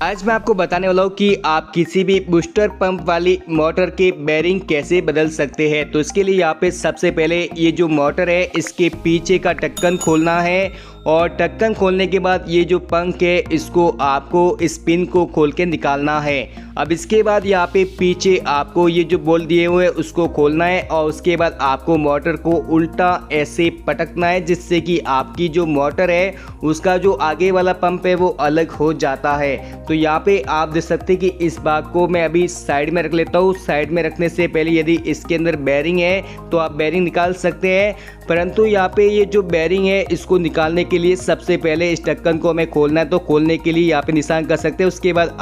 आज मैं आपको बताने वाला हूँ कि आप किसी भी बूस्टर पंप वाली मोटर के बेरिंग कैसे बदल सकते हैं। तो इसके लिए यहाँ पे सबसे पहले ये जो मोटर है इसके पीछे का ढक्कन खोलना है और ढक्कन खोलने के बाद ये जो पंख है इसको आपको इस पिन को खोल के निकालना है। अब इसके बाद यहाँ पे पीछे आपको ये जो बोल्ट दिए हुए हैं उसको खोलना है और उसके बाद आपको मोटर को उल्टा ऐसे पटकना है जिससे कि आपकी जो मोटर है उसका जो आगे वाला पंप है वो अलग हो जाता है। तो यहाँ पे आप देख सकते हैं कि इस भाग को मैं अभी साइड में रख लेता हूँ। साइड में रखने से पहले यदि इसके अंदर बेरिंग है तो आप बेरिंग निकाल सकते हैं, परंतु यहाँ पे ये जो बेरिंग है इसको निकालने के लिए सबसे पहले इस ढक्कन को हमें खोलना है। तो खोलने के लिए यहाँ पे निशान कर सकते हैं। उसके बाद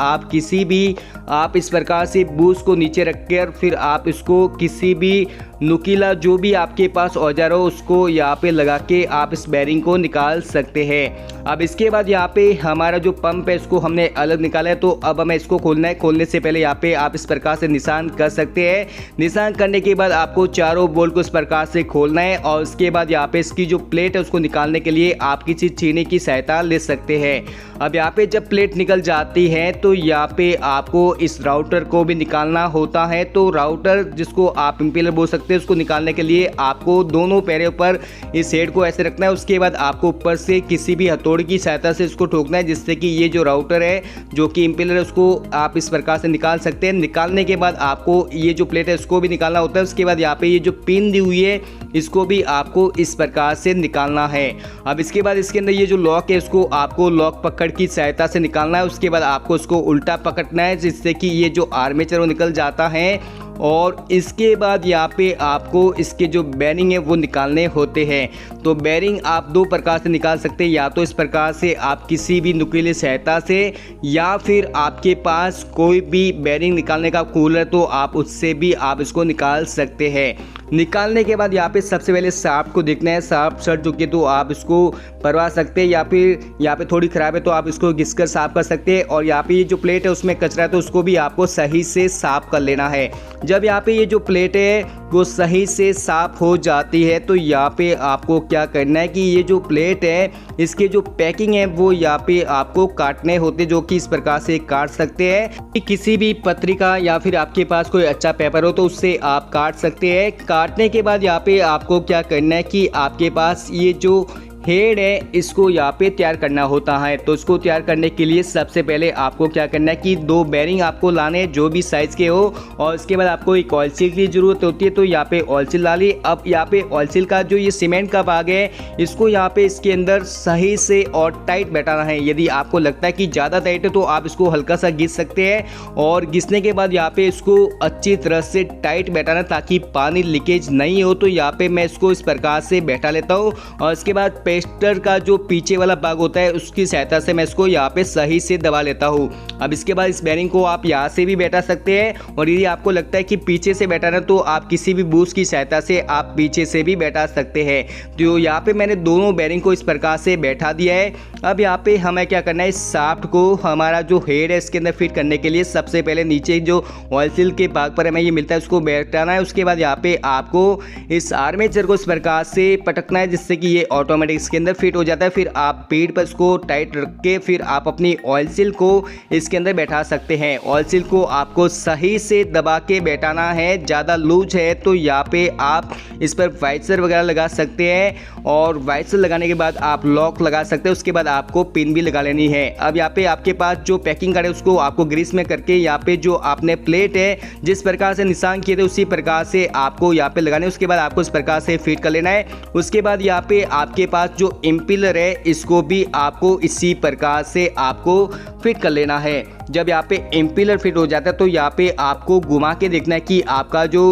आप इस प्रकार से बूस्ट को नीचे रखकर फिर आप इसको किसी भी नुकीला जो भी आपके पास औजार हो उसको यहाँ पे लगा के आप इस बेरिंग को निकाल सकते हैं। अब इसके बाद यहाँ पे हमारा जो पंप है इसको हमने अलग निकाला है। तो अब हमें इसको खोलना है। खोलने से पहले यहाँ पे आप इस प्रकार से निशान कर सकते हैं। निशान करने के बाद आपको चारों बोल्ट को इस प्रकार से खोलना है और उसके बाद यहाँ पे इसकी जो प्लेट है उसको निकालने के लिए आप किसी छीने की सहायता ले सकते हैं। अब यहाँ पे जब प्लेट निकल जाती है तो यहाँ पे आपको इस राउटर को भी निकालना होता है। तो राउटर जिसको आप इंपेलर बोल सकते हैं उसको निकालने के लिए आपको दोनों पैरों पर इस हेड को ऐसे रखना है। उसके बाद आपको ऊपर से किसी भी हथौड़ी की सहायता से इसको ठोकना है जिससे कि ये जो राउटर है जो कि इंपेलर है उसको आप इस प्रकार से निकाल सकते हैं। निकालने के बाद आपको ये जो प्लेट है उसको भी निकालना होता है। उसके बाद यहाँ पे ये जो पिन दी हुई है इसको भी आपको इस प्रकार से निकालना है। अब इसके बाद इसके अंदर ये जो लॉक है इसको आपको लॉक पकड़ की सहायता से निकालना है। उसके बाद आपको इसको उल्टा पकड़ना है जिससे कि ये जो आर्मेचर वो निकल जाता है और इसके बाद यहाँ पे आपको इसके जो बेरिंग है वो निकालने होते हैं। तो बेरिंग आप दो प्रकार से निकाल सकते हैं, या तो इस प्रकार से आप किसी भी नुकीली सहायता से, या फिर आपके पास कोई भी बेरिंग निकालने का कूलर तो आप उससे भी आप इसको निकाल सकते हैं। निकालने के बाद यहाँ पे सबसे पहले शाफ्ट को देखना है। शाफ्ट सड़ चुकी है तो आप इसको परवा सकते हैं, या फिर यहाँ पे थोड़ी ख़राब है तो आप इसको घिसकर साफ कर सकते हैं। और यहाँ पे ये जो प्लेट है उसमें कचरा है तो उसको भी आपको सही से साफ कर लेना है। जब यहाँ पे ये जो प्लेट है वो सही से साफ हो जाती है तो यहाँ पे आपको क्या करना है कि ये जो प्लेट है इसके जो पैकिंग है वो यहाँ पे आपको काटने होते, जो कि इस प्रकार से काट सकते हैं कि किसी भी पत्रिका या फिर आपके पास कोई अच्छा पेपर हो तो उससे आप काट सकते हैं। काटने के बाद यहाँ पे आपको क्या करना है कि आपके पास ये जो हेड है इसको यहाँ पे तैयार करना होता है। तो इसको तैयार करने के लिए सबसे पहले आपको क्या करना है कि दो बेरिंग आपको लाने जो भी साइज़ के हो, और उसके बाद आपको एक ऑयल सील की ज़रूरत होती है। तो यहाँ पे ऑयल सील डाली। अब यहाँ पे ऑयल सील का जो ये सीमेंट का भाग है इसको यहाँ पे इसके अंदर सही से और टाइट बैठाना है। यदि आपको लगता है कि ज़्यादा टाइट है तो आप इसको हल्का सा घिस सकते हैं, और घिसने के बाद यहाँ पे इसको अच्छी तरह से टाइट बैठाना ताकि पानी लीकेज नहीं हो। तो यहाँ पे मैं इसको इस प्रकार से बैठा लेता हूँ और इसके बाद पेस्टर का जो पीछे वाला भाग होता है उसकी सहायता से मैं इसको यहाँ पे सही से दबा लेता हूँ। अब इसके बाद इस बेरिंग को आप यहाँ से भी बैठा सकते हैं, और यदि आपको लगता है कि पीछे से बैठाना तो आप किसी भी बूस्ट की सहायता से आप पीछे से भी बैठा सकते हैं। तो यहाँ पे मैंने दोनों बेरिंग को इस प्रकार से बैठा दिया है। अब यहाँ पे हमें क्या करना है, इस शाफ्ट को हमारा जो हेड है इसके अंदर फिट करने के लिए सबसे पहले नीचे जो ऑयल सील के भाग पर हमें ये मिलता है उसको बैठाना है। उसके बाद यहाँ पे आपको इस आर्मेचर को इस प्रकार से पटकना है जिससे कि ये ऑटोमेटिक इसके अंदर फिट हो जाता है। फिर आप पीठ पर इसको टाइट रख के फिर आप अपनी ऑयल सील को इसके अंदर बैठा सकते हैं। ऑयल सील को आपको सही से दबा के बैठाना है। ज़्यादा लूज है तो यहाँ पे आप इस पर वाइसर वगैरह लगा सकते हैं, और वाइसर लगाने के बाद आप लॉक लगा सकते हैं। उसके बाद आपको पिन भी लगा लेनी है। अब यहाँ पे आपके पास जो पैकिंग कार्ड है उसको आपको ग्रीस में करके यहाँ पे जो आपने प्लेट है जिस प्रकार से निशान किए थे उसी प्रकार से आपको यहाँ पे लगाने। उसके बाद आपको इस प्रकार से फिट कर लेना है। उसके बाद यहाँ पे आपके पास जो इम्पिलर है इसको भी आपको इसी प्रकार से आपको फिट कर लेना है। जब यहाँ पे इम्पिलर फिट हो जाता है तो यहाँ पे आपको घुमा के देखना है कि आपका जो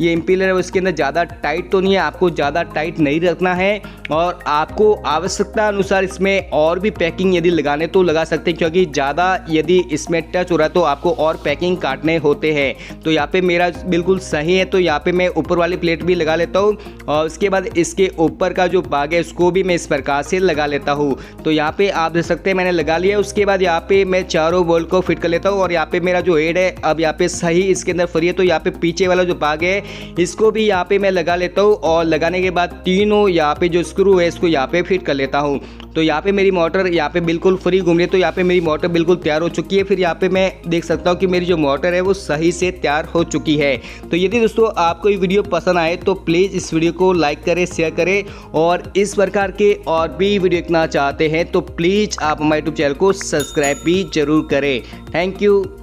ये इम्पिलर है उसके अंदर ज़्यादा टाइट तो नहीं है। आपको ज़्यादा टाइट नहीं रखना है, और आपको आवश्यकता अनुसार इसमें और भी पैकिंग यदि लगाने तो लगा सकते हैं, क्योंकि ज़्यादा यदि इसमें टच हो रहा है तो आपको और पैकिंग काटने होते हैं। तो यहाँ पे मेरा बिल्कुल सही है तो यहाँ पे मैं ऊपर वाली प्लेट भी लगा लेता हूँ, और उसके बाद इसके ऊपर का जो भाग है उसको भी मैं इस प्रकार से लगा लेता हूँ। तो यहाँ पे आप देख सकते हैं मैंने लगा लिया। उसके बाद यहाँ पे मैं चारों बोल्ट को फिट कर लेता हूँ, और यहाँ पे मेरा जो हेड है अब यहाँ पे सही इसके अंदर फ्री है। तो यहाँ पे पीछे वाला जो भाग है इसको भी यहाँ पे मैं लगा लेता हूँ और लगाने के बाद तीनों यहाँ पे जो स्क्रू है इसको यहाँ पे फिट कर लेता हूँ। तो यहाँ पे मेरी मोटर यहाँ पे बिल्कुल फ्री घूम रही है। तो यहाँ पे मेरी मोटर बिल्कुल तैयार हो चुकी है। फिर यहाँ पे मैं देख सकता हूँ कि मेरी जो मोटर है वो सही से तैयार हो चुकी है। तो यदि दोस्तों आपको ये वीडियो पसंद आए तो प्लीज़ इस वीडियो को लाइक करें, शेयर करें और इस प्रकार के और भी वीडियो देखना चाहते हैं तो प्लीज़ आप हमारे यूट्यूब चैनल को सब्सक्राइब भी जरूर करें। Thank you.